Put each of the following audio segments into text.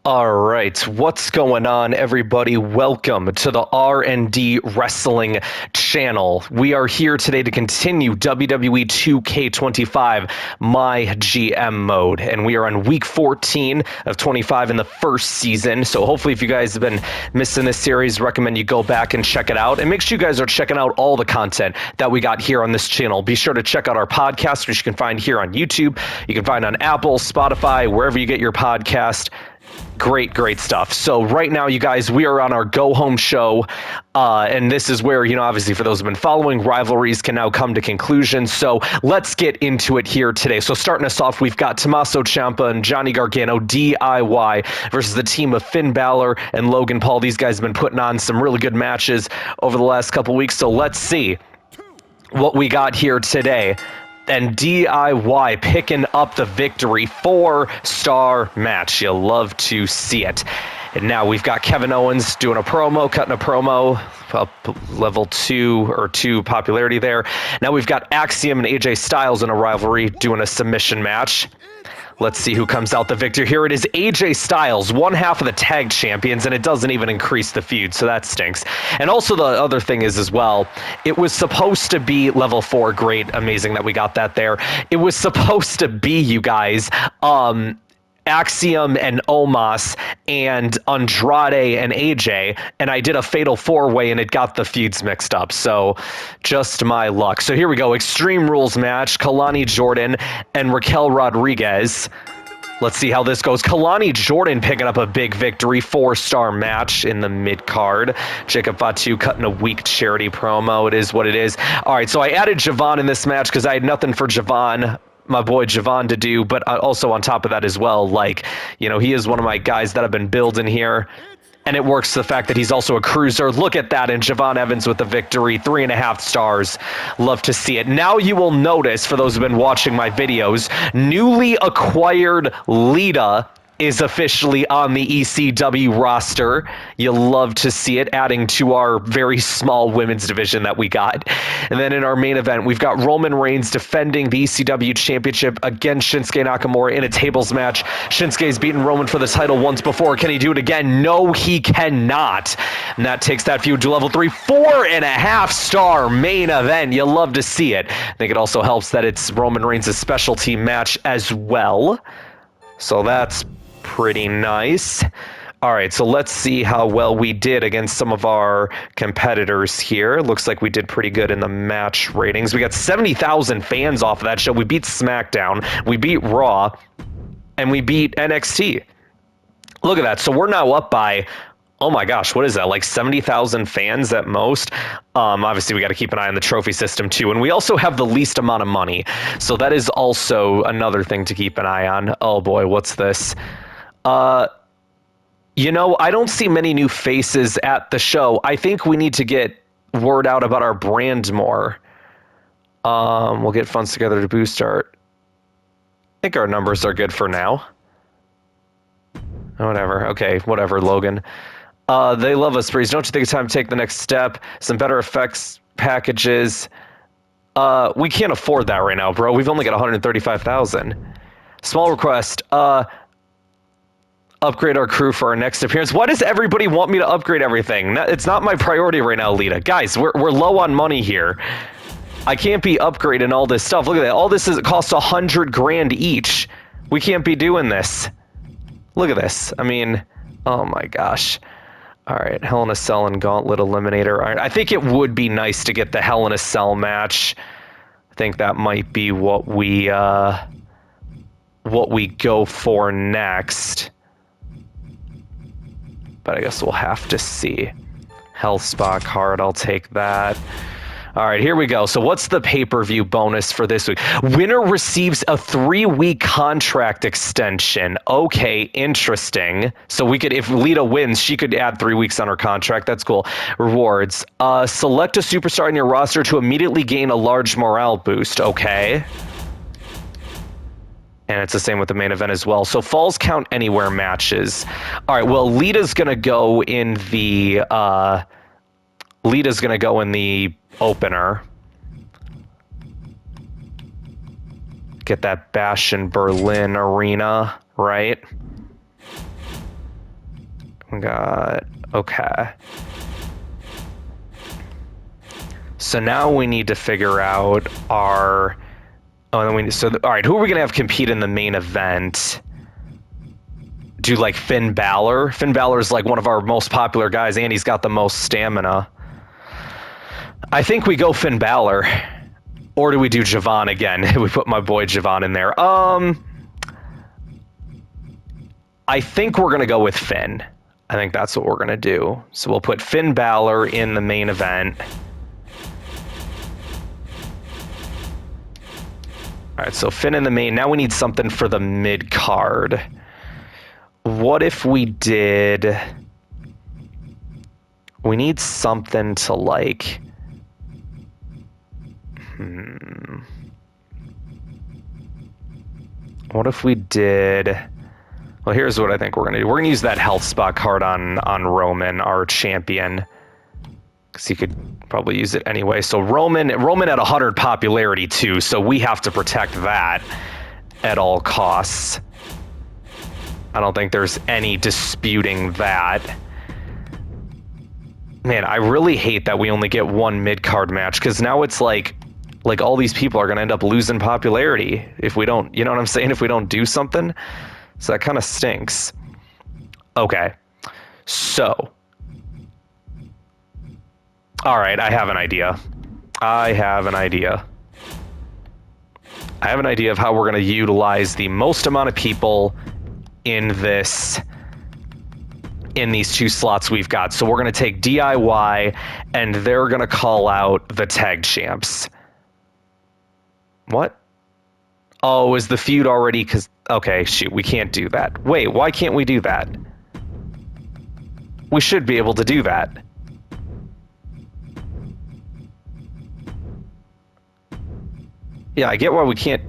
All right, what's going on, everybody? Welcome to the R&D Wrestling channel. We are here today to continue WWE 2K25 My GM mode, and we are on week 14 of 25 in the first season. So hopefully, if you guys have been missing this series, recommend you go back and check it out. And make sure you guys are checking out all the content that we got here on this channel. Be sure to check out our podcast, which you can find here on YouTube. You can find on Apple, Spotify, wherever you get your podcast. Great stuff. So right now, you guys, we are on our go-home show, and this is where, obviously for those who've been following, rivalries can now come to conclusion. So let's get into it here today. So starting us off, we've got Tommaso Ciampa and Johnny Gargano, DIY, versus the team of Finn Balor and Logan Paul. These guys have been putting on some really good matches over the last couple weeks, so let's see what we got here today. And DIY picking up the victory, 4-star match. You'll love to see it. And now we've got Kevin Owens doing a promo, cutting a promo, up level 2 popularity there. Now we've got Axiom and AJ Styles in a rivalry doing a submission match. Let's see who comes out the victor. Here it is, AJ Styles, one half of the tag champions, and it doesn't even increase the feud, so that stinks. And also the other thing is as well, it was supposed to be level 4. Great, amazing that we got that there. It was supposed to be, you guys, Axiom and Omos and Andrade and AJ, and I did a fatal 4-way and it got the feuds mixed up, so just my luck. So here we go, Extreme Rules match, Kalani Jordan and Raquel Rodriguez. Let's see how this goes. Kalani Jordan picking up a big victory, 4-star match in the mid-card. Jacob Fatu cutting a weak charity promo. It is what it is. All right, so I added Javon in this match because I had nothing for Javon, my boy Javon, to do, but also on top of that as well, he is one of my guys that I've been building here, and it works the fact that he's also a cruiser. Look at that, and Javon Evans with the victory, 3.5 stars. Love to see it. Now you will notice, for those who've been watching my videos, newly acquired Lita is officially on the ECW roster. You'll love to see it, adding to our very small women's division that we got. And then in our main event, we've got Roman Reigns defending the ECW championship against Shinsuke Nakamura in a tables match. Shinsuke's beaten Roman for the title once before. Can he do it again? No, he cannot. And that takes that feud to level 3. 4.5-star main event. You'll love to see it. I think it also helps that it's Roman Reigns' specialty match as well. So that's pretty nice. All right, so let's see how well we did against some of our competitors here. Looks like we did pretty good in the match ratings. We got 70,000 fans off of that show. We beat SmackDown, we beat Raw, and we beat NXT. Look at that. So we're now up by, oh my gosh, what is that, like 70,000 fans at most? Obviously, we got to keep an eye on the trophy system too. And we also have the least amount of money. So that is also another thing to keep an eye on. Oh boy, what's this? I don't see many new faces at the show. I think we need to get word out about our brand more. We'll get funds together to boost I think our numbers are good for now. Whatever. Okay, whatever, Logan. They love us, Breeze. Don't you think it's time to take the next step? Some better effects packages. We can't afford that right now, bro. We've only got 135,000. Small request. Upgrade our crew for our next appearance. Why does everybody want me to upgrade everything? It's not my priority right now, Lita. Guys, we're low on money here. I can't be upgrading all this stuff. Look at that. All this costs $100,000 each. We can't be doing this. Look at this. I mean, oh my gosh. All right, Hell in a Cell and Gauntlet Eliminator. All right, I think it would be nice to get the Hell in a Cell match. I think that might be what we go for next. But I guess we'll have to see. Health Spa card, I'll take that. All right, here we go. So what's the pay-per-view bonus for this week? Winner receives a 3-week contract extension. Okay, interesting. So we could, if Lita wins, she could add 3 weeks on her contract. That's cool. Rewards. Select a superstar in your roster to immediately gain a large morale boost. Okay. And it's the same with the main event as well. So Falls Count Anywhere matches. All right, well, Lita's going to go in the opener. Get that Bash in Berlin arena, right? We got... Okay. So now we need to figure out our... Oh, then we... So, all right, who are we going to have compete in the main event? Do, like, Finn Balor? Finn Balor's, like, one of our most popular guys, and he's got the most stamina. I think we go Finn Balor. Or do we do Javon again? We put my boy Javon in there. I think we're going to go with Finn. I think that's what we're going to do. So we'll put Finn Balor in the main event. All right, so Finn in the main. Now we need something for the mid-card. What if we did... We need something to, like... What if we did... Well, here's what I think we're going to do. We're going to use that health spot card on Roman, our champion. Because he could probably use it anyway. So Roman at 100 popularity, too. So we have to protect that at all costs. I don't think there's any disputing that. Man, I really hate that we only get one mid-card match. Because now it's like all these people are going to end up losing popularity if we don't, you know what I'm saying? If we don't do something. So that kind of stinks. Okay. So. All right, I have an idea. I have an idea of how we're going to utilize the most amount of people in these two slots we've got. So we're going to take DIY, and they're going to call out the tag champs. What? Oh, is the feud already? Because, okay, shoot, we can't do that. Wait, why can't we do that? We should be able to do that. Yeah, I get why we can't.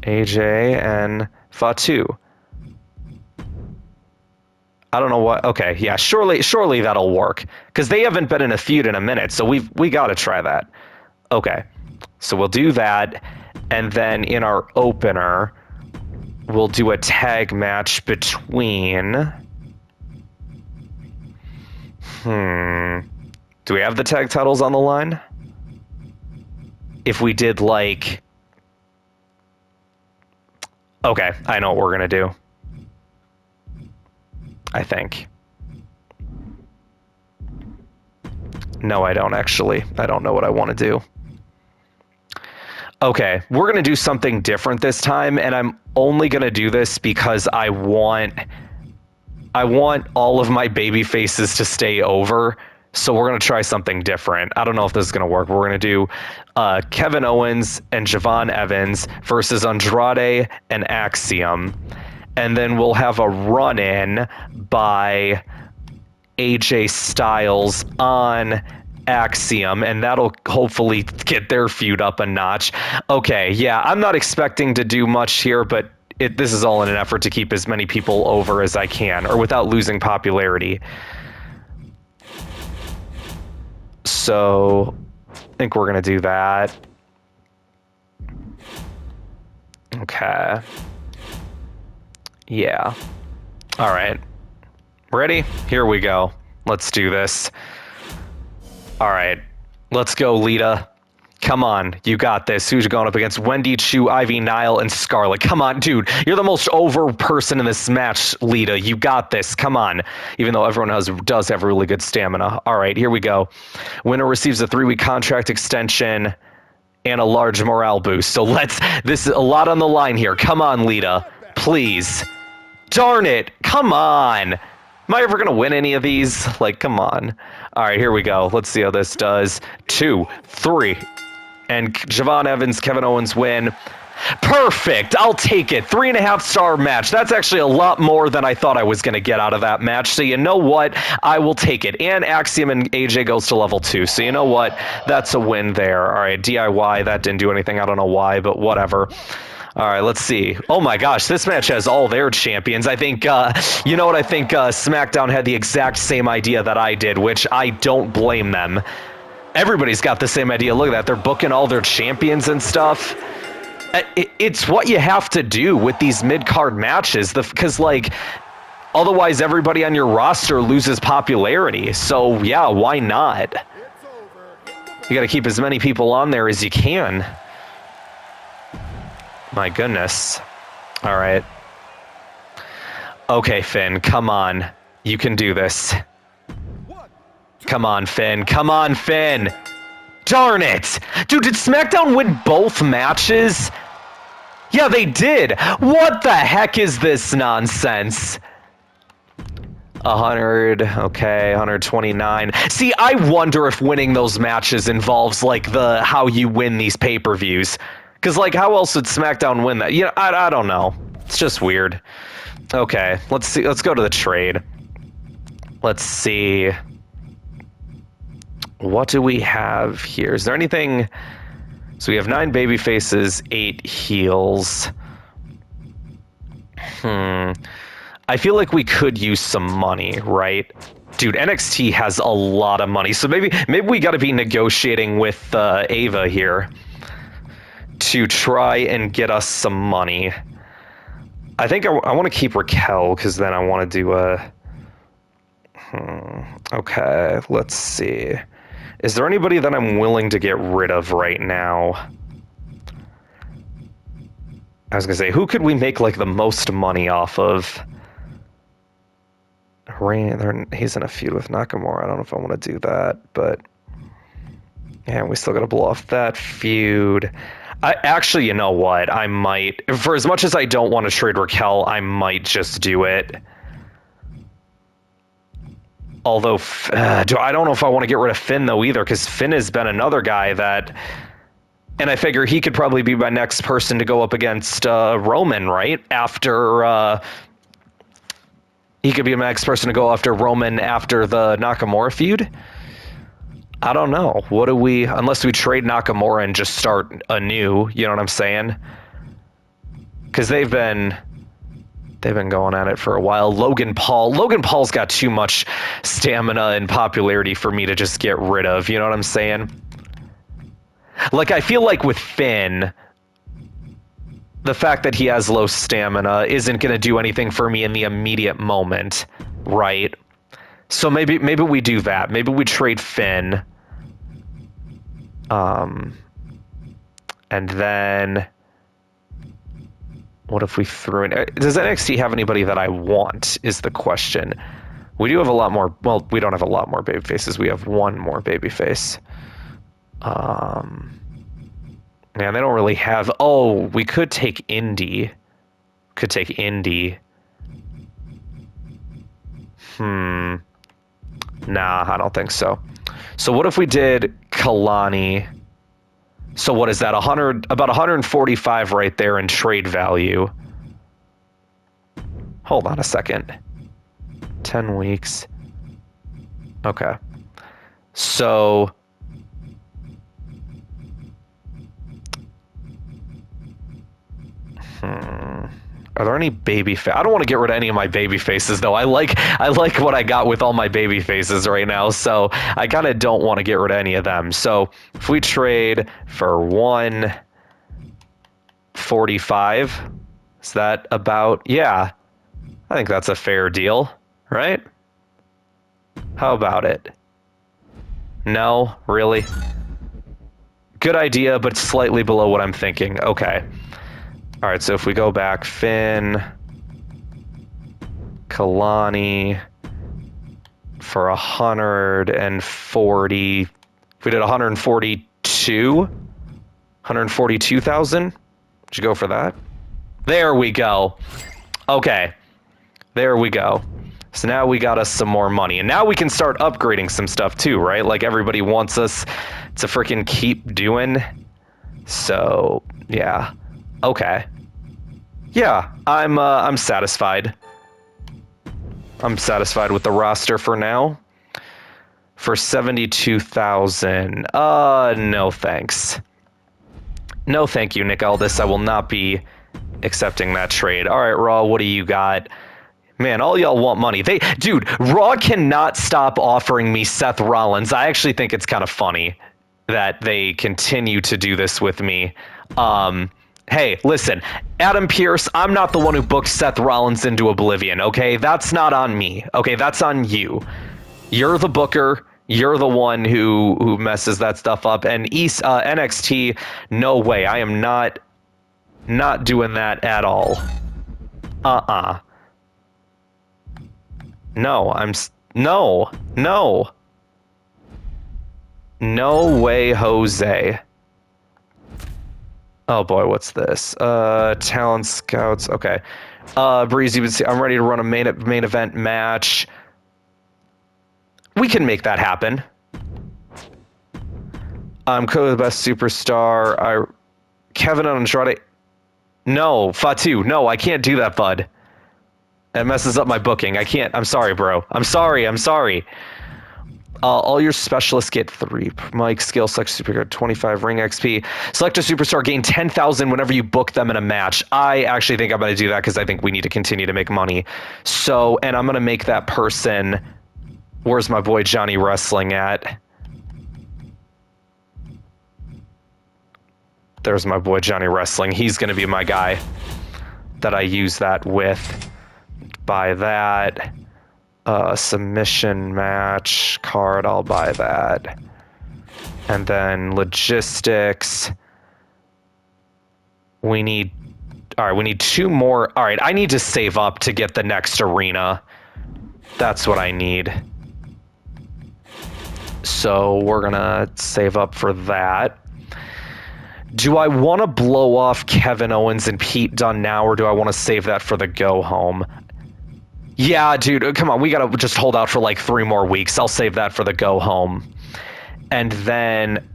AJ and Fatu. I don't know what. Okay, yeah, surely that'll work because they haven't been in a feud in a minute, so we got to try that. Okay, so we'll do that, and then in our opener, we'll do a tag match between. Do we have the tag titles on the line? If we did like. Okay, I know what we're gonna do. I think. No, I don't actually. I don't know what I want to do. Okay, we're going to do something different this time, and I'm only going to do this because I want all of my baby faces to stay over, so we're going to try something different. I don't know if this is going to work. We're going to do Kevin Owens and Javon Evans versus Andrade and Axiom. And then we'll have a run-in by AJ Styles on Axiom, and that'll hopefully get their feud up a notch. Okay, yeah, I'm not expecting to do much here, but this is all in an effort to keep as many people over as I can, or without losing popularity. So, I think we're going to do that. Okay. Yeah. All right. Ready? Here we go. Let's do this. All right. Let's go, Lita. Come on. You got this. Who's going up against? Wendy Chu, Ivy Nile, and Scarlett. Come on, dude. You're the most over person in this match, Lita. You got this. Come on. Even though everyone does have really good stamina. All right. Here we go. Winner receives a 3-week contract extension and a large morale boost. So this is a lot on the line here. Come on, Lita. Please. Darn it. Come on. Am I ever going to win any of these? Like, come on. All right, here we go. Let's see how this does. 2, 3. And Javon Evans, Kevin Owens win. Perfect. I'll take it. 3.5-star match. That's actually a lot more than I thought I was going to get out of that match. So you know what? I will take it. And Axiom and AJ goes to level 2. So you know what? That's a win there. All right, DIY. That didn't do anything. I don't know why, but whatever. All right, let's see. Oh my gosh, this match has all their champions. I think, you know what? I think SmackDown had the exact same idea that I did, which I don't blame them. Everybody's got the same idea. Look at that. They're booking all their champions and stuff. It's what you have to do with these mid-card matches, because like otherwise everybody on your roster loses popularity. So yeah, why not? You got to keep as many people on there as you can. My goodness. All right. Okay, Finn, come on. You can do this. Come on, Finn. Come on, Finn. Darn it! Dude, did SmackDown win both matches? Yeah, they did. What the heck is this nonsense? 100, okay, 129. See, I wonder if winning those matches involves like how you win these pay-per-views. Because like, how else would SmackDown win that? You know, I don't know. It's just weird. Okay, let's see. Let's go to the trade. Let's see. What do we have here? Is there anything? So we have 9 baby faces, 8 heels. I feel like we could use some money, right? Dude, NXT has a lot of money, so maybe we got to be negotiating with Ava here to try and get us some money. I think I want to keep Raquel because then I want to do a. Okay, let's see. Is there anybody that I'm willing to get rid of right now? I was gonna say, who could we make like the most money off of? He's in a feud with Nakamura. I don't know if I want to do that, but yeah, we still got to blow off that feud. Actually, you know what? I might, for as much as I don't want to trade Raquel, I might just do it. Although, I don't know if I want to get rid of Finn, though, either, because Finn has been another guy that... And I figure he could probably be my next person to go up against Roman, right? After... he could be my next person to go after Roman after the Nakamura feud? I don't know. What do we... Unless we trade Nakamura and just start anew, you know what I'm saying? Because they've been going at it for a while. Logan Paul's got too much stamina and popularity for me to just get rid of. You know what I'm saying? Like, I feel like with Finn, the fact that he has low stamina isn't going to do anything for me in the immediate moment, right? So maybe we do that. Maybe we trade Finn. And then... What if we threw in... Does NXT have anybody that I want, is the question. We do have a lot more... Well, we don't have a lot more baby faces. We have one more baby face. Man, they don't really have... Oh, we could take Indy. Nah, I don't think so. So what if we did Kalani... So what is that? About 145 right there in trade value. Hold on a second. 10 weeks. Okay. So are there any baby I don't want to get rid of any of my baby faces though. I like what I got with all my baby faces right now, so I kind of don't want to get rid of any of them. So if we trade for 145, is that about... Yeah, I think that's a fair deal, right? How about it? No, really? Good idea, but slightly below what I'm thinking. Okay. All right, so if we go back, Finn, Kalani for 140. If we did 142,000. Did you go for that? There we go. Okay, there we go. So now we got us some more money, and now we can start upgrading some stuff too, right? Like everybody wants us to freaking keep doing. So yeah. Okay. Yeah, I'm satisfied. I'm satisfied with the roster for now. For 72,000. No thanks. No thank you, Nick Aldis. I will not be accepting that trade. All right, Raw, what do you got? Man, all y'all want money. Dude, Raw cannot stop offering me Seth Rollins. I actually think it's kind of funny that they continue to do this with me. Hey, listen, Adam Pearce, I'm not the one who booked Seth Rollins into oblivion, okay? That's not on me, okay? That's on you. You're the booker. You're the one who messes that stuff up. And NXT, no way. I am not doing that at all. No, no. No way, Jose. Oh boy, what's this? Talent scouts. Okay. Breezy would say, I'm ready to run a main event match. We can make that happen. I'm the best superstar. Kevin Andrade. No, Fatu. No, I can't do that, bud. It messes up my booking. I can't. I'm sorry, bro. I'm sorry. All your specialists get 3. Mike, skill, select super, 25 ring XP. Select a superstar, gain 10,000 whenever you book them in a match. I actually think I'm going to do that because I think we need to continue to make money. So, and I'm going to make that person. Where's my boy Johnny Wrestling at? There's my boy Johnny Wrestling. He's going to be my guy that I use that with. Buy that. Submission match card, I'll buy that. And then logistics. We need 2 more. All right, I need to save up to get the next arena. That's what I need. So we're gonna save up for that. Do I want to blow off Kevin Owens and Pete Dunne now, or do I want to save that for the go home? Yeah, dude, come on. We got to just hold out for like 3 more weeks. I'll save that for the go home. And then,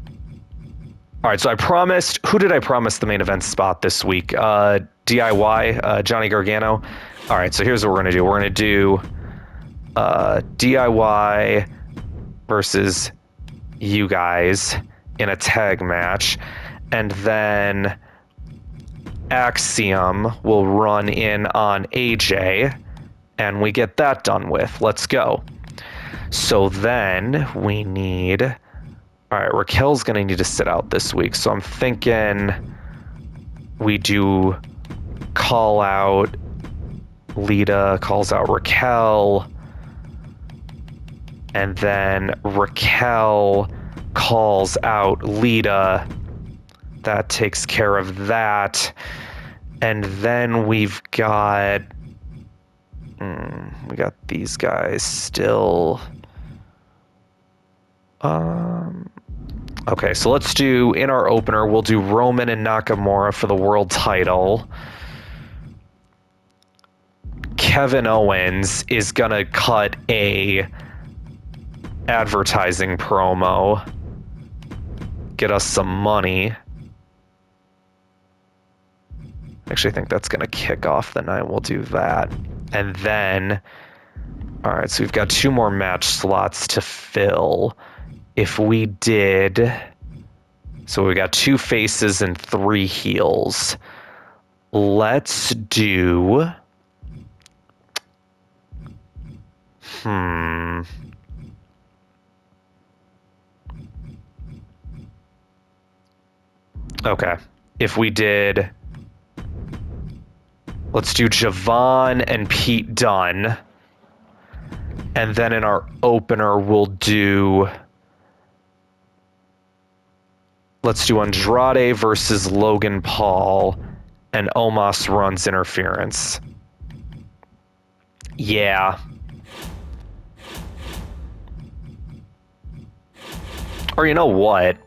all right, so I promised, who did I promise the main event spot this week? DIY, Johnny Gargano. All right, so here's what we're going to do. We're going to do DIY versus you guys in a tag match. And then Axiom will run in on AJ. And we get that done with. Let's go. So then we need... All right, Raquel's going to need to sit out this week. So I'm thinking we do call out Lita, calls out Raquel. And then Raquel calls out Lita. That takes care of that. And then we've got... we got these guys still. Okay, so let's do, in our opener, we'll do Roman and Nakamura for the world title. Kevin Owens is gonna cut a advertising promo, get us some money. Actually, I think that's gonna kick off the night. We'll do that. And then, all right, so we've got 2 more match slots to fill. If we did, so we got 2 faces and 3 heels. Let's do, okay, if we did, let's do Javon and Pete Dunne. And then in our opener, we'll do... Let's do Andrade versus Logan Paul, and Omos runs interference. Yeah. Or you know what?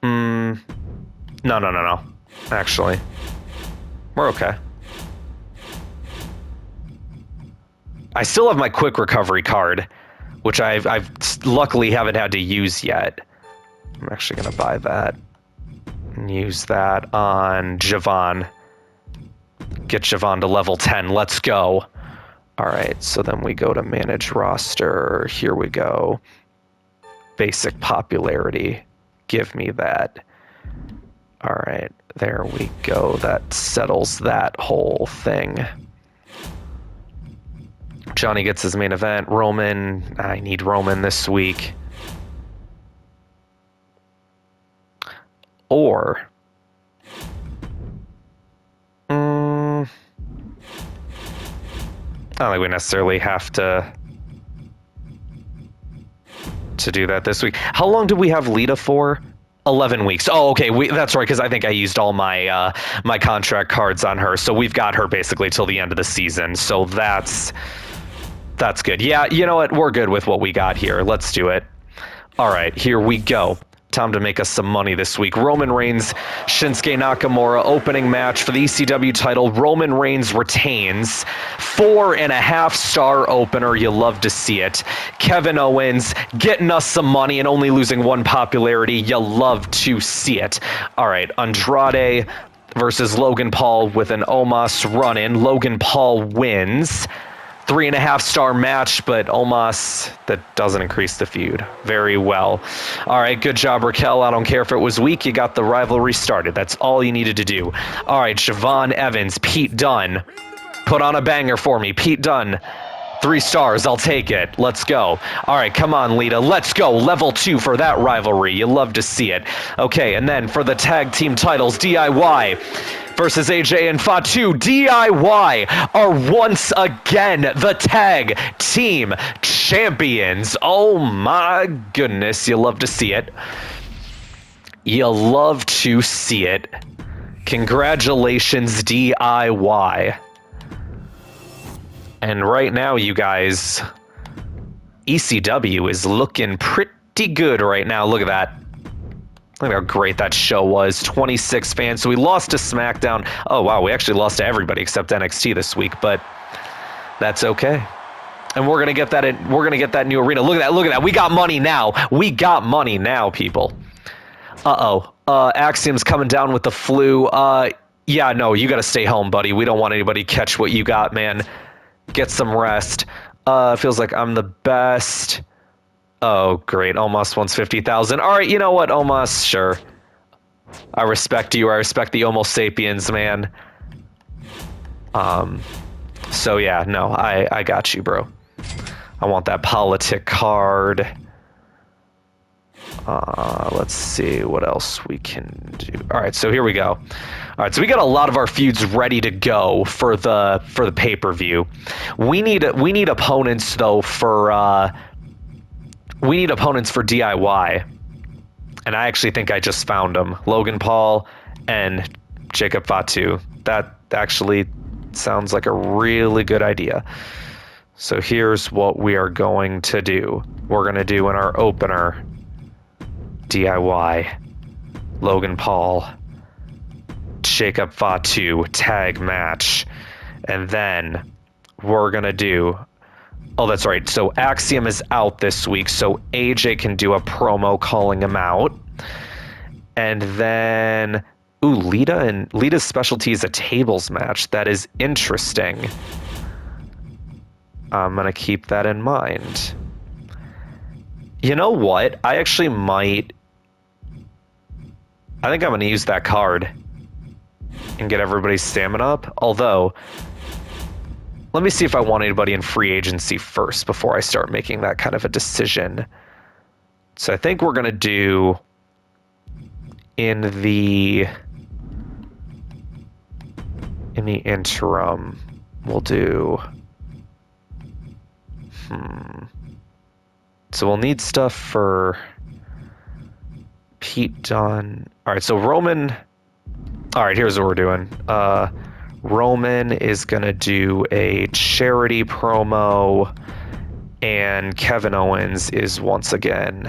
No. Actually, we're okay. I still have my quick recovery card, which I've luckily haven't had to use yet. I'm actually going to buy that and use that on Javon. Get Javon to level 10. Let's go. All right, so then we go to manage roster. Here we go. Basic popularity. Give me that. All right, there we go. That settles that whole thing. Johnny gets his main event. Roman, I need Roman this week. Or I don't think we necessarily have to do that this week. How long did we have Lita for? 11 weeks. Oh, okay. That's right, because I think I used all my my contract cards on her. So we've got her basically till the end of the season. So that's good. Yeah, you know what? We're good with what we got here. Let's do it. All right, here we go. Time to make us some money this week. Roman Reigns, Shinsuke Nakamura, opening match for the ECW title. Roman Reigns retains. 4.5-star opener. You love to see it. Kevin Owens getting us some money and only losing 1 popularity. You love to see it. All right, Andrade versus Logan Paul with an Omos run-in. Logan Paul wins. 3.5-star match, but Omos, that doesn't increase the feud. Very well. All right, good job, Raquel. I don't care if it was weak. You got the rivalry started. That's all you needed to do. All right, Siobhan Evans, Pete Dunne. Put on a banger for me. Pete Dunne, 3 stars. I'll take it. Let's go. All right, come on, Lita. Let's go. Level 2 for that rivalry. You love to see it. Okay, and then for the tag team titles, DIY versus AJ and Fatu. DIY are once again the tag team champions. Oh my goodness, you love to see it. You love to see it. Congratulations, DIY. And right now, you guys, ECW is looking pretty good right now. Look at that. Look how great that show was. 26 fans. So we lost to SmackDown. Oh, wow. We actually lost to everybody except NXT this week, but that's okay. And we're going to get that in. We're going to get that new arena. Look at that. Look at that. We got money now. We got money now, people. Uh-oh. Axiom's coming down with the flu. Yeah, no, you got to stay home, buddy. We don't want anybody to catch what you got, man. Get some rest. Feels like I'm the best. Oh, great. Almost wants 50,000. All right, you know what, Omos? Sure. I respect you. I respect the Homo sapiens, man. So, yeah, no, I got you, bro. I want that politic card. Let's see what else we can do. All right, so here we go. All right, so we got a lot of our feuds ready to go for the pay-per-view. We need opponents though for DIY. And I actually think I just found them. Logan Paul and Jacob Fatu. That actually sounds like a really good idea. So here's what we are going to do. We're going to do in our opener DIY, Logan Paul, Jacob Fatu tag match. And then we're going to do... Oh, that's right. So Axiom is out this week, so AJ can do a promo calling him out. And then... Ooh, Lita's specialty is a tables match. That is interesting. I'm going to keep that in mind. You know what? I actually might... I think I'm going to use that card and get everybody's stamina up. Although, let me see if I want anybody in free agency first before I start making that kind of a decision. So I think we're going to do in the interim, we'll do... So we'll need stuff for Pete Dunne. All right, so Roman... All right, here's what we're doing. Roman is going to do a charity promo, and Kevin Owens is once again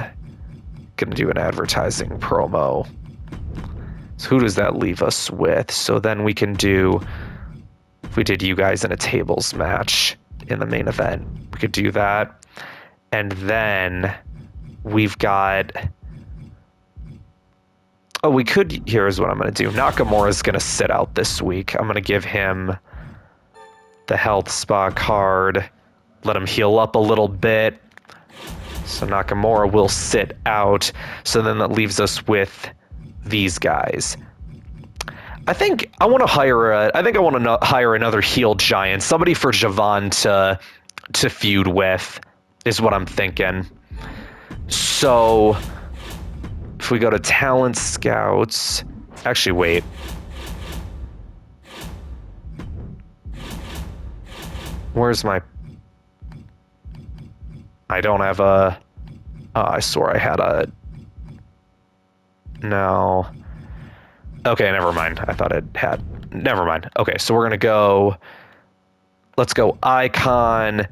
going to do an advertising promo. So who does that leave us with? So then we can do... If we did you guys in a tables match in the main event, we could do that. And then we've got... Oh, we could... Here's what I'm going to do. Nakamura's going to sit out this week. I'm going to give him the health spa card. Let him heal up a little bit. So Nakamura will sit out. So then that leaves us with these guys. I think I want to hire another heel giant. Somebody for Javon to feud with is what I'm thinking. So... If we go to Talent Scouts... Actually, wait. Where's my... I don't have a... I swore I had a... No. Okay, never mind. I thought it had... Never mind. Okay, so we're gonna go... Let's go icon...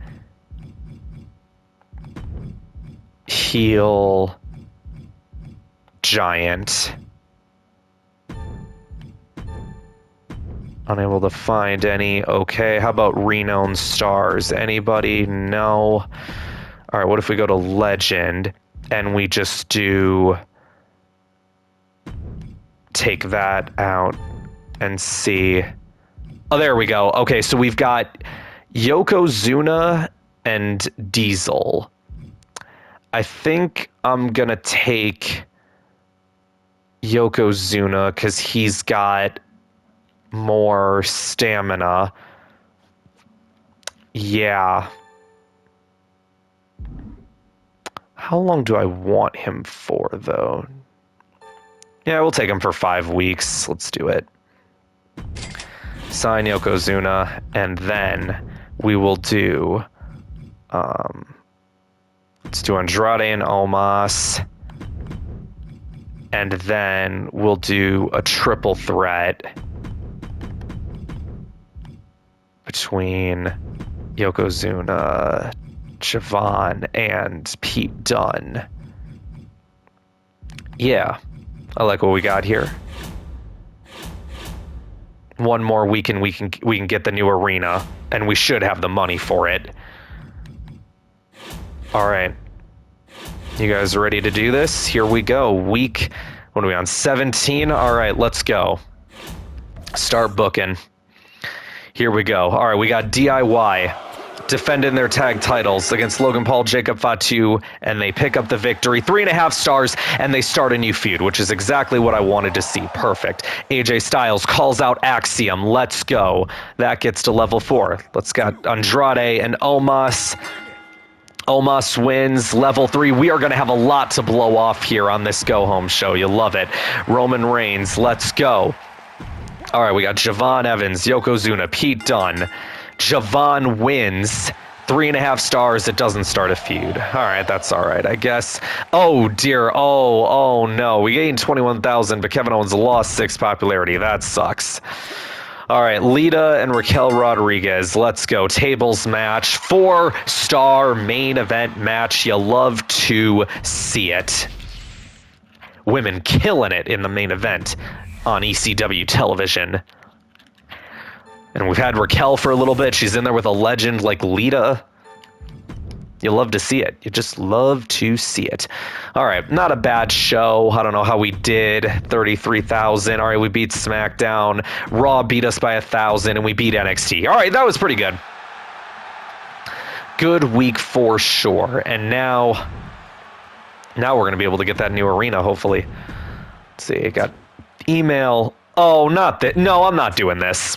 Heel... Giant. Unable to find any. Okay, how about renowned stars? Anybody? No. All right, what if we go to legend and we just do... Take that out and see... Oh, there we go. Okay, so we've got Yokozuna and Diesel. I think I'm gonna take Yokozuna because he's got more stamina. Yeah. How long do I want him for, though? Yeah, we'll take him for 5 weeks. Let's do it. Sign Yokozuna, and then we will do... let's do Andrade and Omos. And then we'll do a triple threat between Yokozuna, Javon, and Pete Dunne. Yeah, I like what we got here. One more week and we can get the new arena, and we should have the money for it. All right. You guys ready to do this? Here we go. Week, what are we on? 17? All right, let's go. Start booking. Here we go. All right, we got DIY defending their tag titles against Logan Paul, Jacob Fatu, and they pick up the victory. 3.5 stars, and they start a new feud, which is exactly what I wanted to see. Perfect. AJ Styles calls out Axiom. Let's go. That gets to level 4. Let's got Andrade and Omos. Omos wins level 3. We are going to have a lot to blow off here on this go-home show. You love it. Roman Reigns, let's go. All right, we got Javon Evans, Yokozuna, Pete Dunne. Javon wins. 3.5 stars. It doesn't start a feud. All right, that's all right, I guess. Oh, dear. Oh, no. We gained 21,000, but Kevin Owens lost 6 popularity. That sucks. All right, Lita and Raquel Rodriguez. Let's go. Tables match. 4-star main event match. You love to see it. Women killing it in the main event on ECW television. And we've had Raquel for a little bit. She's in there with a legend like Lita. You love to see it. You just love to see it. All right, not a bad show. I don't know how we did. 33,000. All right, we beat SmackDown. Raw beat us by 1,000, and we beat NXT. All right, that was pretty good. Good week for sure. And now we're going to be able to get that new arena, hopefully. Let's see, I got email. Oh, not that. No, I'm not doing this.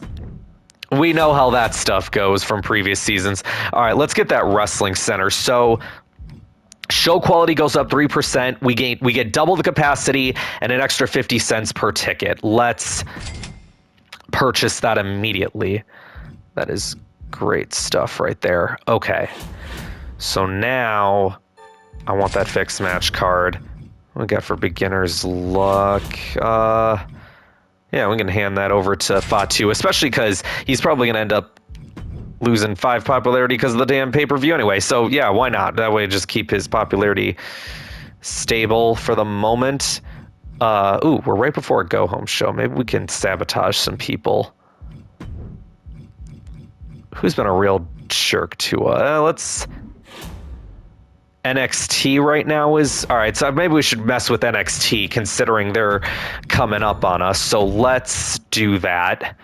We know how that stuff goes from previous seasons. All right, let's get that Wrestling Center. So show quality goes up 3%. We get double the capacity and an extra 50 cents per ticket. Let's purchase that immediately. That is great stuff right there. Okay. So now I want that fixed match card. What we got for beginner's luck? Yeah, we can hand that over to Fatu, especially because he's probably going to end up losing 5 popularity because of the damn pay-per-view anyway. So, yeah, why not? That way, just keep his popularity stable for the moment. Ooh, we're right before a go-home show. Maybe we can sabotage some people. Who's been a real jerk to let's... NXT right now is... All right, so maybe we should mess with NXT considering they're coming up on us. So let's do that.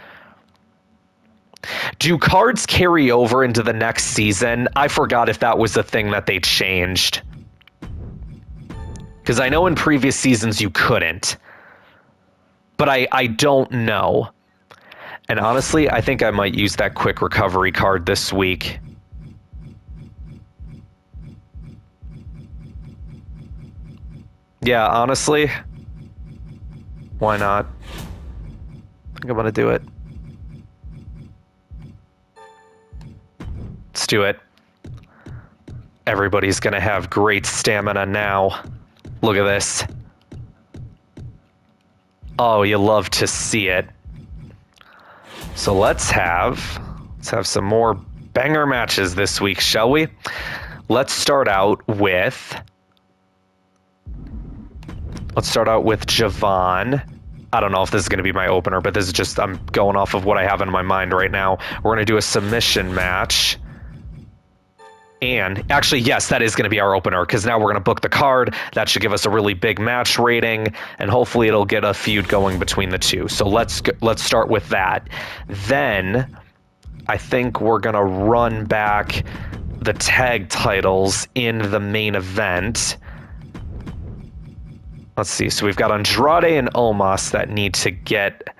Do cards carry over into the next season? I forgot if that was a thing that they changed. Because I know in previous seasons you couldn't. But I don't know. And honestly, I think I might use that quick recovery card this week. Yeah, honestly, why not? I think I'm gonna do it. do it. Everybody's going to have great stamina now. Look at this. Oh, you love to see it. So let's have some more banger matches this week, shall we? Let's start out with Javon. I don't know if this is going to be my opener, but this is just, I'm going off of what I have in my mind right now. We're going to do a submission match. And actually, yes, that is going to be our opener, because now we're going to book the card. That should give us a really big match rating, and hopefully it'll get a feud going between the two. So let's start with that. Then I think we're going to run back the tag titles in the main event. Let's see. So we've got Andrade and Omos that need to get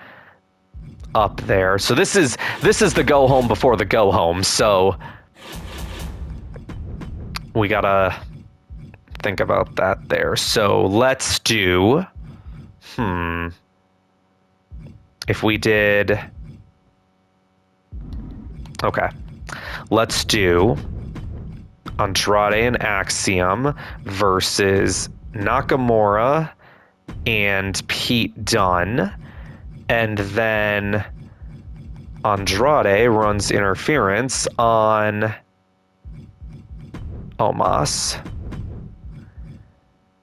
up there. So this is the go home before the go home. So we gotta think about that there. So let's do, if we did, okay, let's do Andrade and Axiom versus Nakamura and Pete Dunne, and then Andrade runs interference on Omos.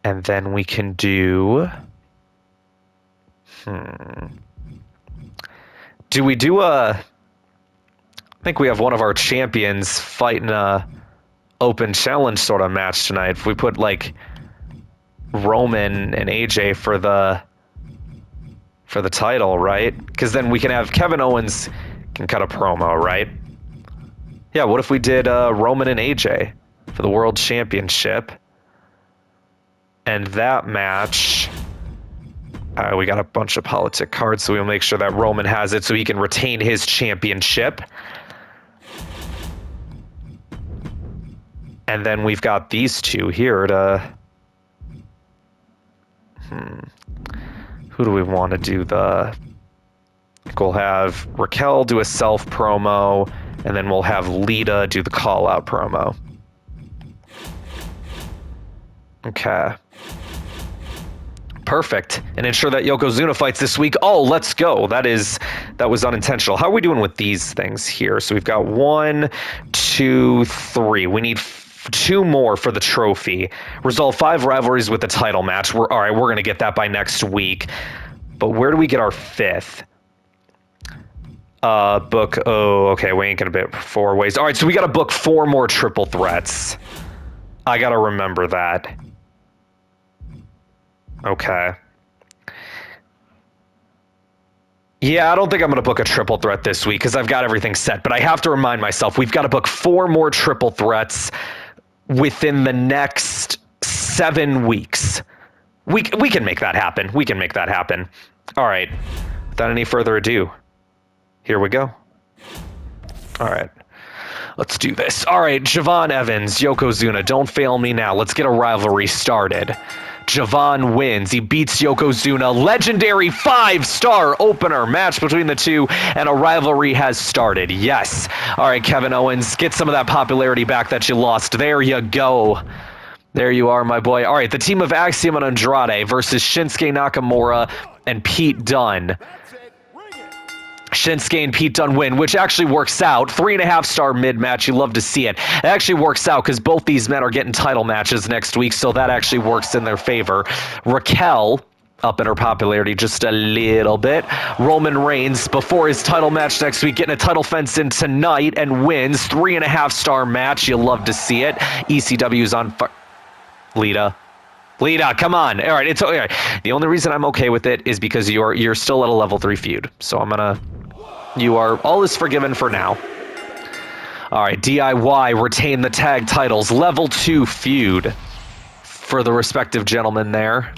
And then we can do... Do we do a... I think we have one of our champions fighting a open challenge sort of match tonight. If we put, like, Roman and AJ for the title, right? Because then we can have Kevin Owens can cut a promo, right? Yeah, what if we did Roman and AJ for the World Championship? And that match, we got a bunch of politic cards, so we'll make sure that Roman has it so he can retain his championship. And then we've got these two here to... Who do we want to do the... We'll have Raquel do a self promo, and then we'll have Lita do the call-out promo. Okay. Perfect. And ensure that Yokozuna fights this week. Oh, let's go. That was unintentional. How are we doing with these things here? So we've got 1, 2, 3. We need 2 more for the trophy. Resolve 5 rivalries with the title match. All right, we're going to get that by next week. But where do we get our 5th? Book, oh, okay, we ain't going to book 4 ways. All right, so we got to book 4 more triple threats. I got to remember that. Okay. Yeah, I don't think I'm going to book a triple threat this week because I've got everything set. But I have to remind myself, we've got to book 4 more triple threats within the next 7 weeks. We can make that happen. We can make that happen. All right. Without any further ado, here we go. All right. Let's do this. All right, Javon Evans, Yokozuna, don't fail me now. Let's get a rivalry started. Javon wins. He beats Yokozuna. Legendary 5-star opener match between the two, and a rivalry has started. Yes. All right, Kevin Owens, get some of that popularity back that you lost. There you go. There you are, my boy. All right, the team of Axiom and Andrade versus Shinsuke Nakamura and Pete Dunne. Shinsuke and Pete Dunne win, which actually works out. 3.5-star mid-match. You love to see it. It actually works out because both these men are getting title matches next week, so that actually works in their favor. Raquel, up in her popularity just a little bit. Roman Reigns, before his title match next week, getting a title fence in tonight and wins. 3.5-star match. You love to see it. ECW's on fire. Lita, come on. All right, it's all right. The only reason I'm okay with it is because you're still at a level 3 feud. So all is forgiven for now. All right, DIY retain the tag titles. Level 2 feud for the respective gentlemen there.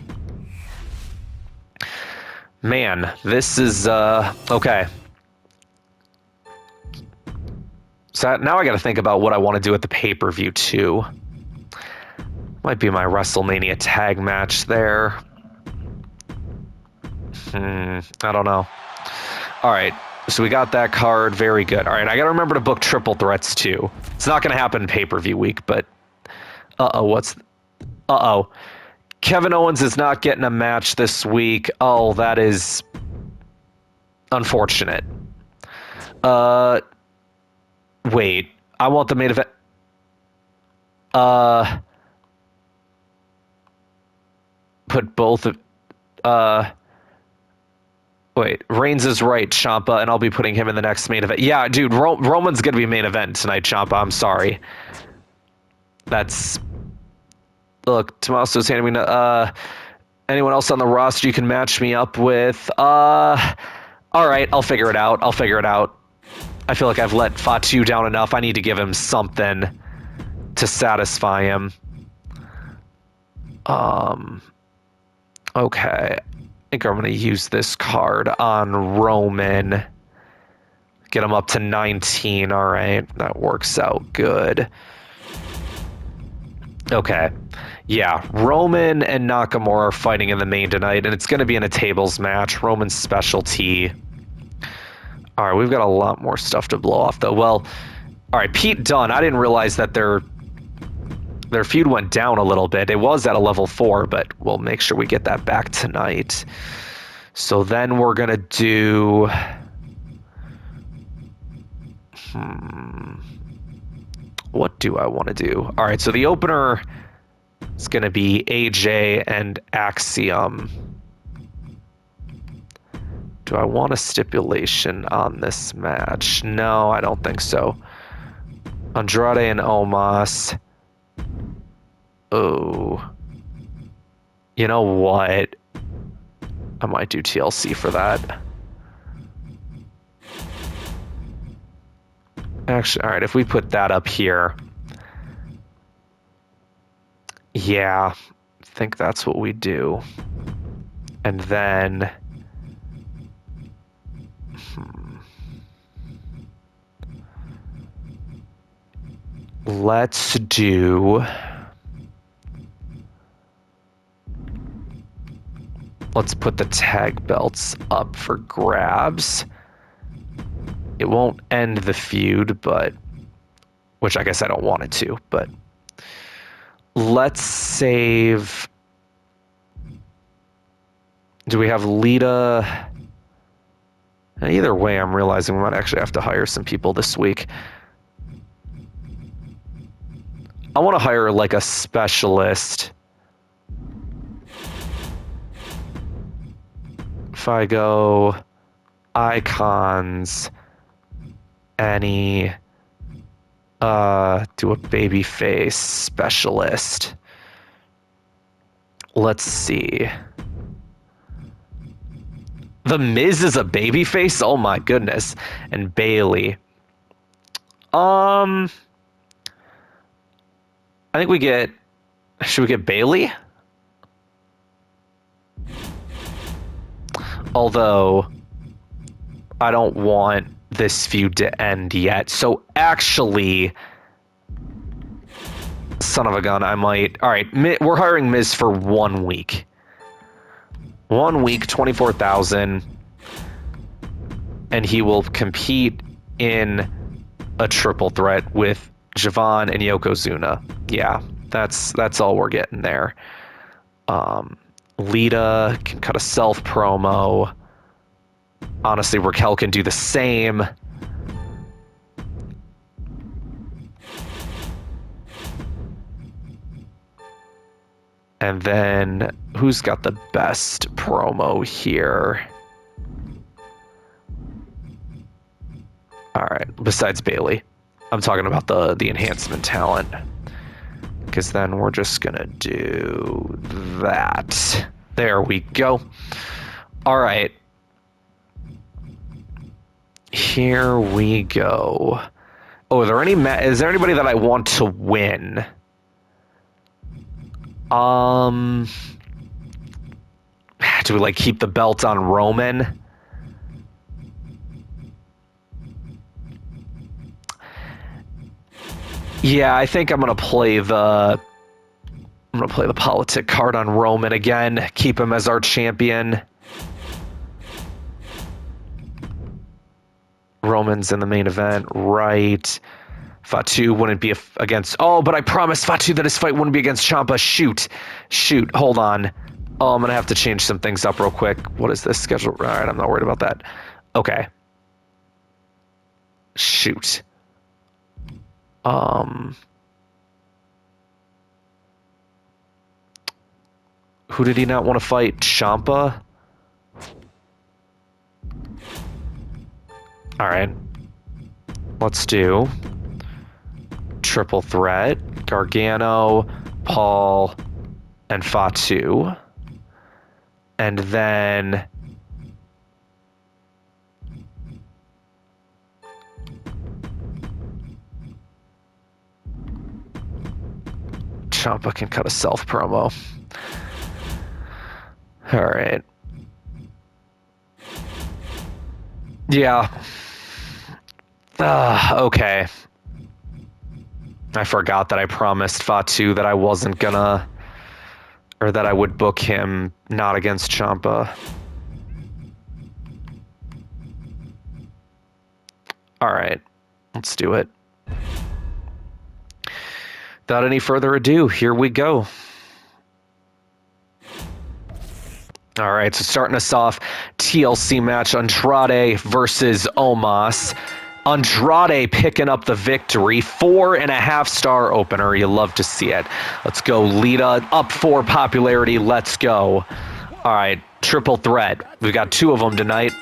Man, this is okay. So now I got to think about what I want to do at the pay-per-view too. Might be my WrestleMania tag match there. I don't know. All right. So we got that card. Very good. All right, I got to remember to book triple threats, too. It's not going to happen pay-per-view week, but... Uh-oh. Kevin Owens is not getting a match this week. Oh, that is... unfortunate. Wait. I want the main event... Put both of... Wait, Reigns is right, Ciampa, and I'll be putting him in the next main event. Yeah, dude, Roman's gonna be main event tonight, Ciampa. I'm sorry. That's... Look, Tommaso's handing me... anyone else on the roster you can match me up with? Alright, I'll figure it out. I feel like I've let Fatu down enough. I need to give him something to satisfy him. Okay. I think I'm going to use this card on Roman. Get him up to 19. All right. That works out good. Okay. Yeah. Roman and Nakamura are fighting in the main tonight, and it's going to be in a tables match. Roman's specialty. All right. We've got a lot more stuff to blow off, though. Well, all right. Pete Dunne. I didn't realize that their feud went down a little bit. It was at a level 4, but we'll make sure we get that back tonight. So then we're going to do... What do I want to do? All right, so the opener is going to be AJ and Axiom. Do I want a stipulation on this match? No, I don't think so. Andrade and Omos... Oh. You know what? I might do TLC for that. Actually, all right, if we put that up here. Yeah, I think that's what we do. And then... Let's do... Let's put the tag belts up for grabs. It won't end the feud, but... Which I guess I don't want it to, but... Let's save... Do we have Lita? Either way, I'm realizing we might actually have to hire some people this week. I want to hire, like, a specialist... If I go icons, any, do a babyface specialist. Let's see. The Miz is a babyface? Oh my goodness. And Bailey. I think we get, should we get Bailey? Although, I don't want this feud to end yet. So actually, son of a gun, I might... All right, we're hiring Miz for 1 week. 1 week, 24,000. And he will compete in a triple threat with Javon and Yokozuna. Yeah, that's all we're getting there. Lita can cut a self promo. Honestly, Raquel can do the same. And then, who's got the best promo here? All right, besides Bailey. I'm talking about the enhancement talent. Because then we're just gonna do that. There we go. All right. Here we go. Oh, is there anybody that I want to win? Do we, like, keep the belt on Roman? Yeah, I think I'm gonna play the politic card on Roman again. Keep him as our champion. Roman's in the main event, right? Fatu wouldn't be against... Oh, but I promised Fatu that his fight wouldn't be against Ciampa. Shoot, hold on. Oh, I'm going to have to change some things up real quick. What is this schedule? All right, I'm not worried about that. Okay. Shoot. Who did he not want to fight? Ciampa? All right. Let's do triple threat. Gargano, Paul, and Fatu. And then Ciampa can cut a self promo. All right. Yeah. Okay. I forgot that I promised Fatu that I wasn't gonna, or that I would book him not against Ciampa. All right, let's do it. Without any further ado, here we go. All right, so starting us off, TLC match, Andrade versus Omos. Andrade picking up the victory, 4.5-star opener. You love to see it. Let's go, Lita, up 4 popularity. Let's go. All right, triple threat. We've got 2 of them tonight.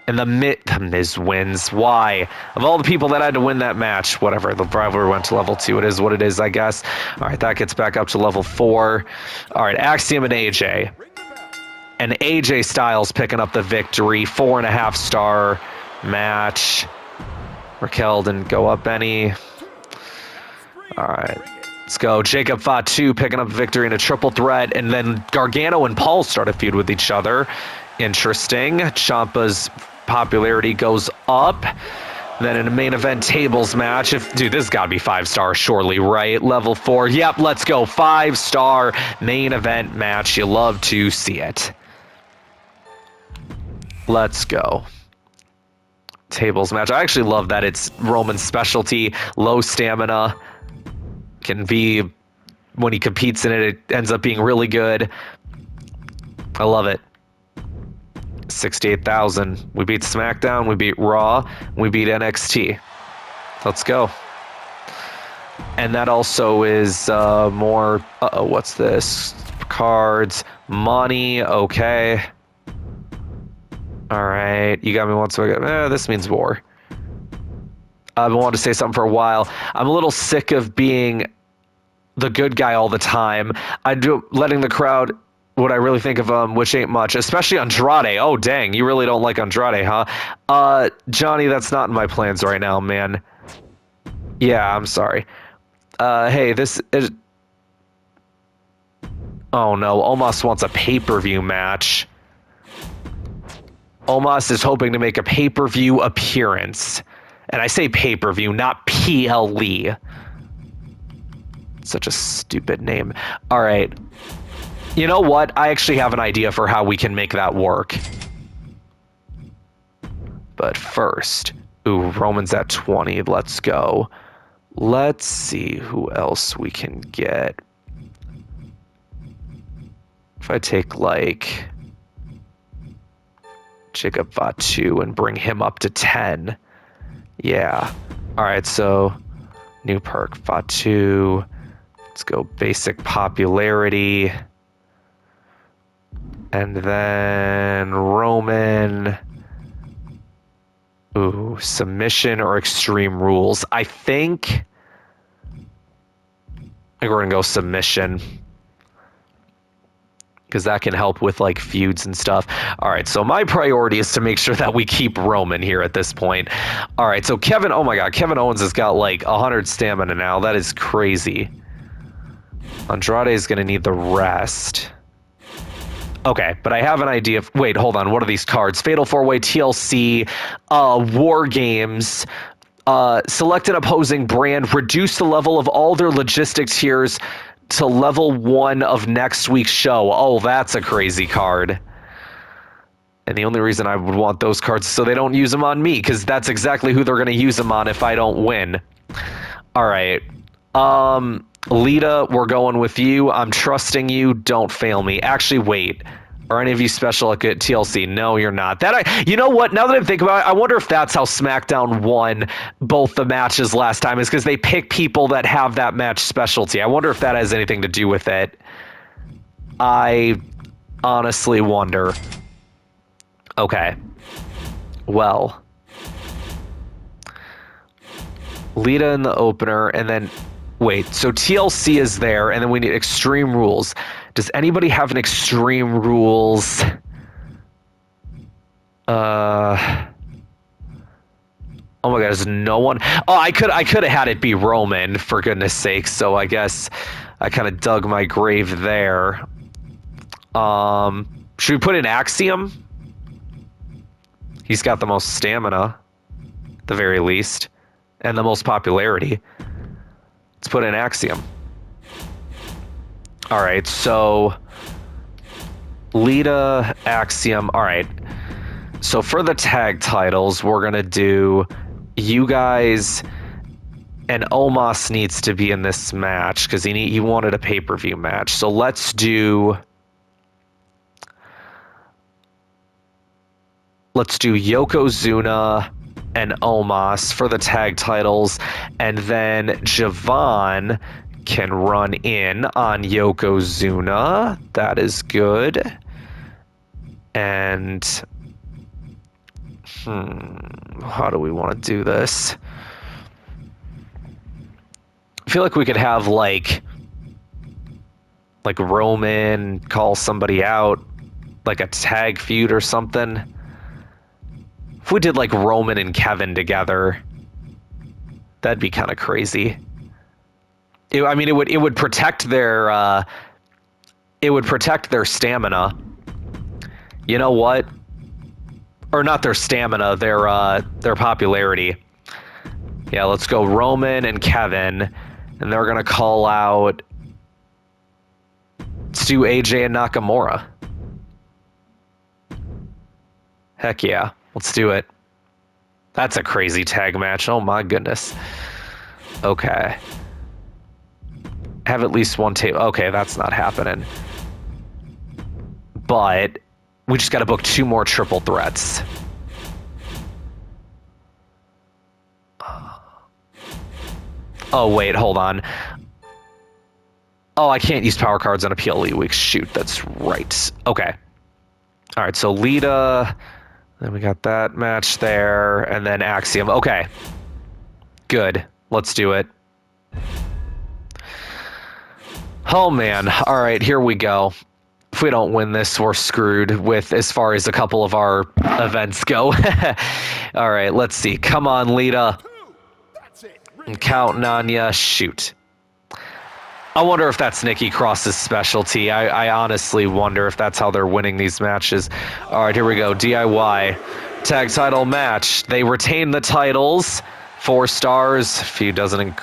And the Miz wins. Why? Of all the people that had to win that match, whatever. The rivalry went to level 2. It is what it is, I guess. All right, that gets back up to level 4. All right, Axiom and AJ. And AJ Styles picking up the victory, 4.5-star match. Raquel didn't go up any. All right, let's go. Jacob Fatu picking up victory in a triple threat, and then Gargano and Paul start a feud with each other. Interesting. Ciampa's popularity goes up. Then in a main event tables match, dude, this has got to be 5-star surely, right? Level 4. Yep, let's go. 5-star main event match. You love to see it. Let's go. Tables match. I actually love that it's Roman's specialty, low stamina. Can be, when he competes in it, it ends up being really good. I love it. 68,000. We beat SmackDown, we beat Raw, we beat NXT. Let's go. And that also is more, what's this? Cards, money, okay. All right, you got me once. This means war. I've been wanting to say something for a while. I'm a little sick of being the good guy all the time. Letting the crowd what I really think of him, which ain't much, especially Andrade. Oh, dang, you really don't like Andrade, huh? Johnny, that's not in my plans right now, man. Yeah, I'm sorry. Hey, this is... Oh, no, Omos wants a pay-per-view match. Omos is hoping to make a pay-per-view appearance. And I say pay-per-view, not PLE. Such a stupid name. All right. You know what? I actually have an idea for how we can make that work. But first, ooh, Roman's at 20. Let's go. Let's see who else we can get. If I take, like, Jacob Fatu and bring him up to 10. Yeah. All right, so new perk, Fatu. Let's go basic popularity. And then Roman. Ooh, submission or extreme rules. I think we're going to go submission, because that can help with like feuds and stuff. All right, so my priority is to make sure that we keep Roman here at this point. All right, so Kevin, oh my God, Kevin Owens has got like 100 stamina now. That is crazy. Andrade is going to need the rest. Okay, but I have an idea. Wait, hold on. What are these cards? Fatal 4-Way, TLC, War Games, select an opposing brand, reduce the level of all their logistics tiers to level 1 of next week's show. Oh, that's a crazy card. And the only reason I would want those cards is so they don't use them on me, because that's exactly who they're going to use them on if I don't win. All right. Lita, we're going with you. I'm trusting you. Don't fail me. Actually, wait. Are any of you special at TLC? No, you're not. You know what? Now that I think about it, I wonder if that's how SmackDown won both the matches last time, is because they pick people that have that match specialty. I wonder if that has anything to do with it. I honestly wonder. Okay. Well, Lita in the opener, and then wait, so TLC is there, and then we need Extreme Rules. Does anybody have an Extreme Rules? Oh my god, there's no one. Oh, I could have had it be Roman, for goodness sakes, so I guess I kind of dug my grave there. Should we put in Axiom? He's got the most stamina, at the very least, and the most popularity. Let's put in Axiom. All right, so Lita, Axiom. All right, so for the tag titles, we're going to do you guys, and Omos needs to be in this match because he wanted a pay-per-view match. So let's do Yokozuna and Omos for the tag titles, and then Javon can run in on Yokozuna. That is good. And how do we want to do this? I feel like we could have like Roman call somebody out, like a tag feud or something. If we did like Roman and Kevin together, that'd be kind of crazy. It would protect their stamina. You know what? Or not their stamina, their popularity. Yeah, let's go Roman and Kevin, and they're gonna call out. Let's do AJ and Nakamura. Heck yeah. Let's do it. That's a crazy tag match. Oh my goodness. Okay. Have at least one tape. Okay, that's not happening. But we just got to book 2 more triple threats. Oh, wait, hold on. Oh, I can't use power cards on a PLE week. Shoot, that's right. Okay. All right, so Lita... Then we got that match there, and then Axiom. Okay. Good. Let's do it. Oh, man. All right, here we go. If we don't win this, we're screwed with as far as a couple of our events go. All right, let's see. Come on, Lita. I'm counting on ya. Shoot. I wonder if that's Nikki Cross's specialty. I honestly wonder if that's how they're winning these matches. All right, here we go. DIY tag title match. They retain the titles. 4 stars. Feud doesn't.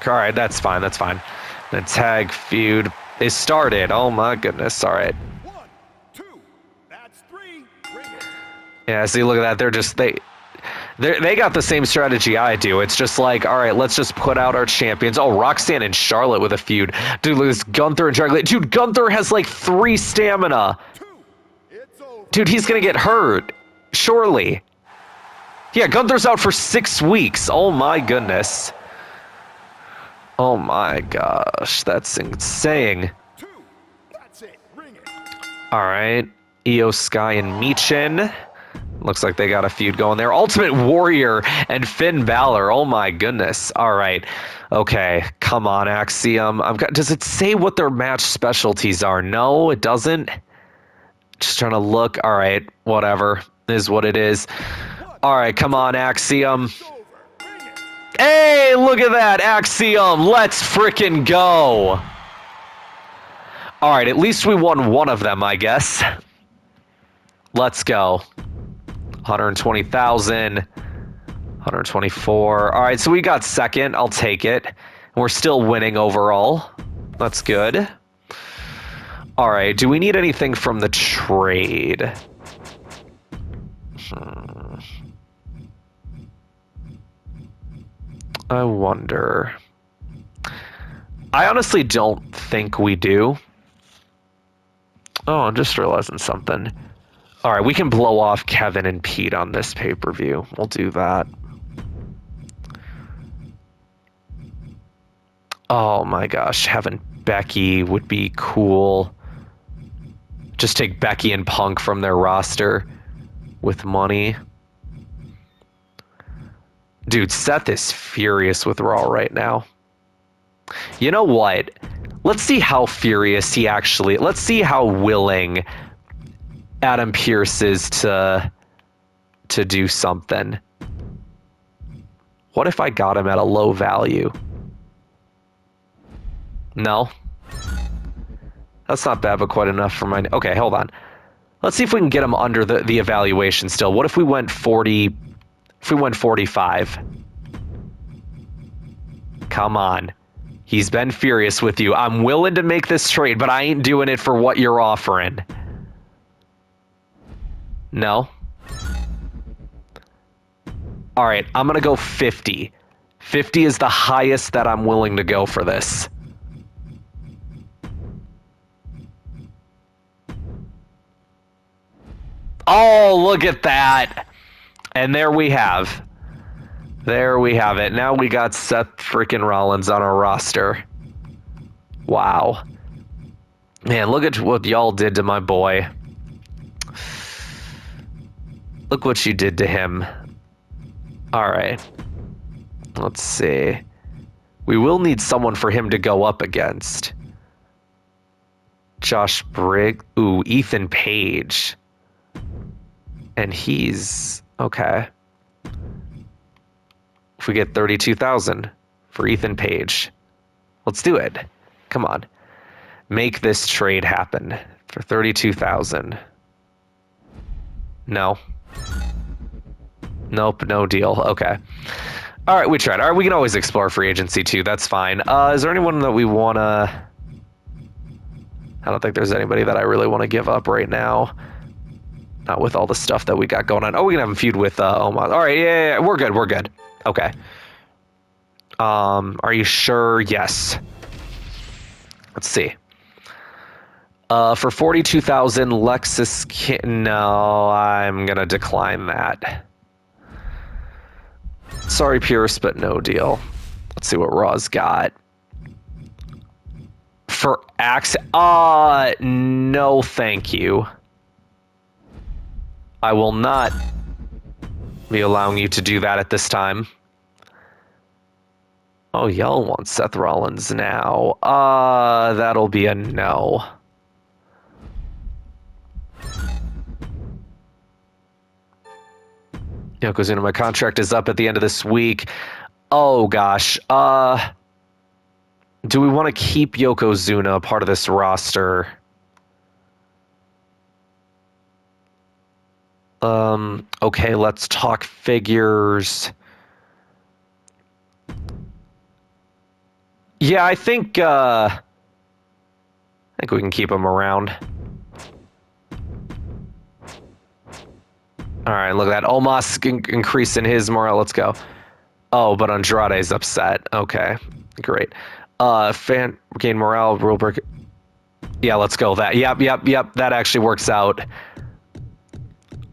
All right, that's fine. That's fine. The tag feud is started. Oh my goodness. All right. 1, 2, that's 3. Bring it. Yeah. See, look at that. They're just they got the same strategy I do. It's just like, all right, let's just put out our champions. Oh, Roxanne and Charlotte with a feud. Dude, look at this Gunther and Charlotte. Dude, Gunther has like 3 stamina. 2. It's over. Dude, he's going to get hurt. Surely. Yeah, Gunther's out for 6 weeks. Oh my goodness. Oh my gosh. That's insane. 2. That's it. Bring it. All right. Io Sky and Michin. Looks like they got a feud going there. Ultimate Warrior and Finn Balor. Oh my goodness. All right. Okay. Come on, Axiom. Does it say what their match specialties are? No, it doesn't. Just trying to look. All right. Whatever. Is what it is. All right. Come on, Axiom. Hey, look at that. Axiom. Let's frickin' go. All right. At least we won one of them, I guess. Let's go. 120,000, 124. All right, so we got second. I'll take it. We're still winning overall. That's good. All right, do we need anything from the trade? I wonder. I honestly don't think we do. Oh, I'm just realizing something. All right, we can blow off Kevin and Pete on this pay-per-view. We'll do that. Oh my gosh, having Becky would be cool. Just take Becky and Punk from their roster with money. Dude, Seth is furious with Raw right now. You know what? Let's see how furious he actually... Let's see how willing Adam Pearce is to do something. What if I got him at a low value? No? That's not bad, but quite enough for my... Okay, hold on. Let's see if we can get him under the evaluation still. What if we went 40... If we went 45? Come on. He's been furious with you. I'm willing to make this trade, but I ain't doing it for what you're offering. No? All right, I'm going to go 50. 50 is the highest that I'm willing to go for this. Oh, look at that. And there we have. There we have it. Now we got Seth freaking Rollins on our roster. Wow. Man, look at what y'all did to my boy. Look what you did to him. All right. Let's see. We will need someone for him to go up against. Josh Briggs. Ooh, Ethan Page. And he's... Okay. If we get 32,000 for Ethan Page. Let's do it. Come on. Make this trade happen for 32,000. No. Nope, no deal. Okay. All right, we tried. All right, we can always explore free agency too. That's fine. Is there anyone that we want to... I don't think there's anybody that I really want to give up right now. Not with all the stuff that we got going on. Oh, we can have a feud with Omos. All right, yeah, we're good. We're good. Okay. Are you sure? Yes. Let's see. For 42,000, Lexus. No, I'm gonna decline that. Sorry, Pierce, but no deal. Let's see what Raw's got. For Axe. No, thank you. I will not be allowing you to do that at this time. Oh, y'all want Seth Rollins now. That'll be a no. Yokozuna, my contract is up at the end of this week. Oh, gosh. Do we want to keep Yokozuna a part of this roster? Okay, let's talk figures. Yeah, I think we can keep him around. All right, look at that. Omos increasing his morale. Let's go. Oh, but Andrade's upset. Okay, great. Fan gain morale, rule break. Yeah, let's go with that. Yep. That actually works out.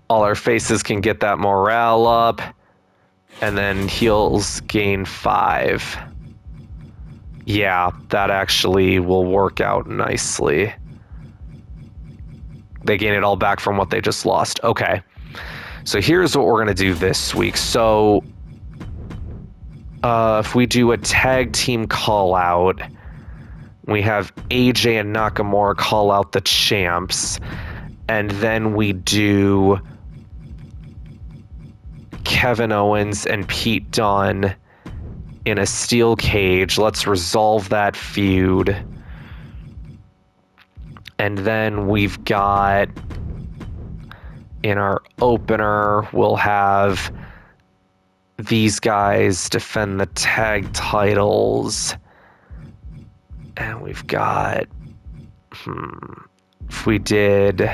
All our faces can get that morale up. And then heels gain 5. Yeah, that actually will work out nicely. They gain it all back from what they just lost. Okay. So here's what we're going to do this week. So if we do a tag team call out, we have AJ and Nakamura call out the champs. And then we do Kevin Owens and Pete Dunne in a steel cage. Let's resolve that feud. And then we've got, in our opener, we'll have these guys defend the tag titles. And we've got, if we did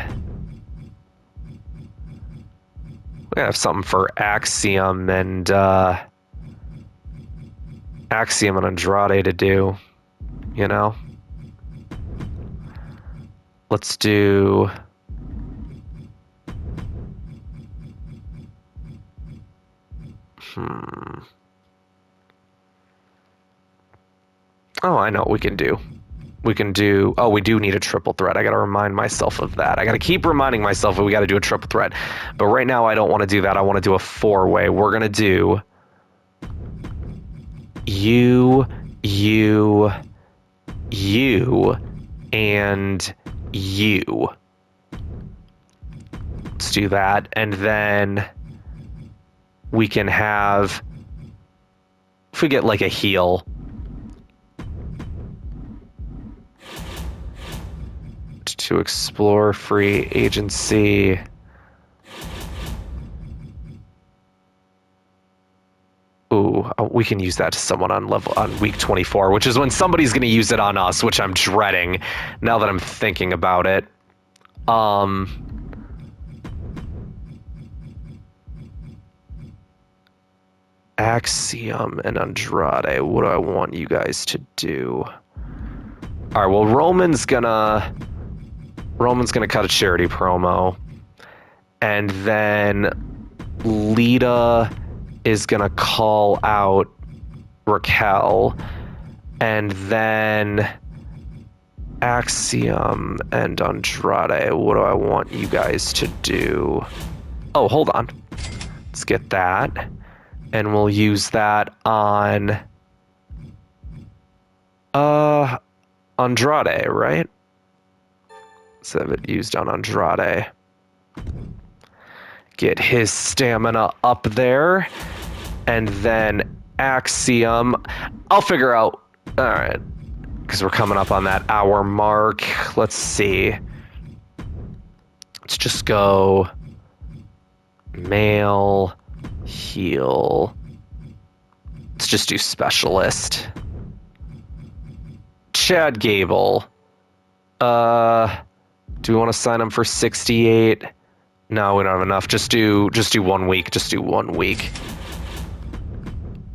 We have something for Axiom and Andrade to do, you know? Let's do... Oh, I know what we can do. We can do... Oh, we do need a triple threat. I gotta remind myself of that. I gotta keep reminding myself that we gotta do a triple threat. But right now, I don't want to do that. I want to do a four-way. We're gonna do... you, and you. Let's do that. And then we can have... If we get like a heel... to explore free agency. Ooh, we can use that to someone on week 24, which is when somebody's going to use it on us, which I'm dreading now that I'm thinking about it. Axiom and Andrade, what do I want you guys to do? All right, well, Roman's gonna cut a charity promo, and then Lita is gonna call out Raquel, and then Axiom and Andrade, what do I want you guys to do? Oh, hold on. Let's get that, and we'll use that on Andrade, right? Let's have it used on Andrade. Get his stamina up there. And then Axiom. I'll figure out. All right. Because we're coming up on that hour mark. Let's see. Let's just go male, heel. Let's just do specialist. Chad Gable. Do we want to sign him for 68? No, we don't have enough. Just do 1 week. Just do 1 week.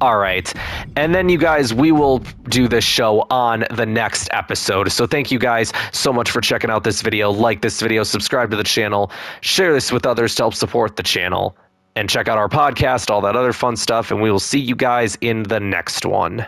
All right. And then you guys, we will do this show on the next episode. So thank you guys so much for checking out this video. Like this video, subscribe to the channel, share this with others to help support the channel, and check out our podcast, all that other fun stuff. And we will see you guys in the next one.